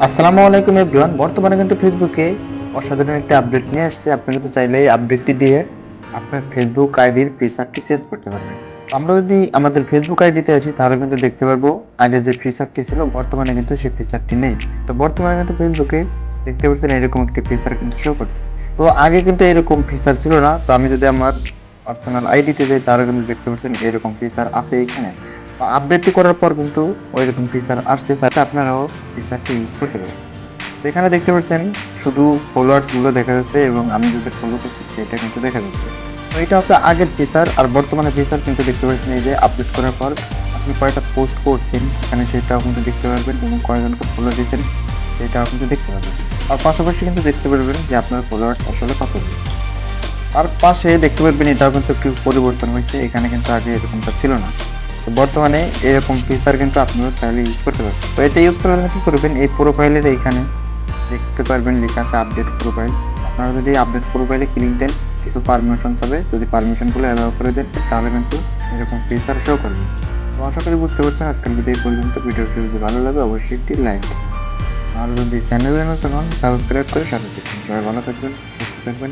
আসসালামু আলাইকুম এভরিওয়ান। বর্তমানে কিন্তু ফেসবুকে অসাধারণ একটা আপডেট নিয়ে আসছে। আপনি কিন্তু চাইলে এই আপডেটটি দিয়ে আপনার ফেসবুক আইডির ফিচারটি চেঞ্জ করতে পারবেন। আমরা যদি আমাদের ফেসবুক আইডিতে আসি তাহলে কিন্তু দেখতে পারবো আগে যে ফিচারটি ছিল বর্তমানে কিন্তু সেই ফিচারটি নেই। তো বর্তমানে কিন্তু ফেসবুকে দেখতে পাচ্ছেন এরকম একটি ফিচার কিন্তু শো করছে। তো আগে কিন্তু এরকম ফিচার ছিল না। তো আমি যদি আমার পার্সোনাল আইডিতে যাই তাহলে কিন্তু দেখতে পাচ্ছেন এরকম ফিচার আছে এখানে। আপডেটটি করার পর কিন্তু ওইরকম ফিচার আসছে, সাথে আপনারাও ফিচারটি ইউজ করতে পারেন। তো এখানে দেখতে পাচ্ছেন শুধু ফলোয়ার্স গুলো দেখা যাচ্ছে এবং আমি যাদের ফলো করছি সেটা কিন্তু দেখা যাচ্ছে। তো এটা হচ্ছে আগের ফিচার, আর বর্তমানে ফিচার কিন্তু দেখতে পাচ্ছেন এই যে আপডেট করার পর আপনি কয়টা পোস্ট করছেন এখানে সেটাও কিন্তু দেখতে পারবেন এবং কয়জনকে ফলো দিয়েছেন সেটাও কিন্তু দেখতে পারবেন। আর পাশাপাশি কিন্তু দেখতে পারবেন যে আপনার ফলোয়ার্স আসলে কত। আর পাশে দেখতে পারবেন এটাও কিন্তু একটু পরিবর্তন হয়েছে, এখানে কিন্তু আগে এরকমটা ছিল না। তো বর্তমানে এরকম ফিচার কিন্তু আপনারা চাইলে ইউজ করতে পারবেন। তো এটা ইউজ করার জন্য কি করবেন, এই প্রোফাইলের এইখানে দেখতে পারবেন লেখা আছে আপডেট প্রোফাইল। আপনারা যদি আপডেট প্রোফাইলে ক্লিক দেন কিছু পারমিশন হবে, যদি পারমিশনগুলো অ্যালাউ করে দেন তাহলে কিন্তু এরকম ফিচার শো করবে। তো আশা করি বুঝতে পারছেন আজকের ভিডিও পর্যন্ত। ভিডিওটি যদি ভালো লাগে অবশ্যই একটি লাইক, আর যদি চ্যানেলে নতুন হন সাবস্ক্রাইব করে সাথে থাকবেন। সবাই ভালো থাকবেন, সুস্থ থাকবেন।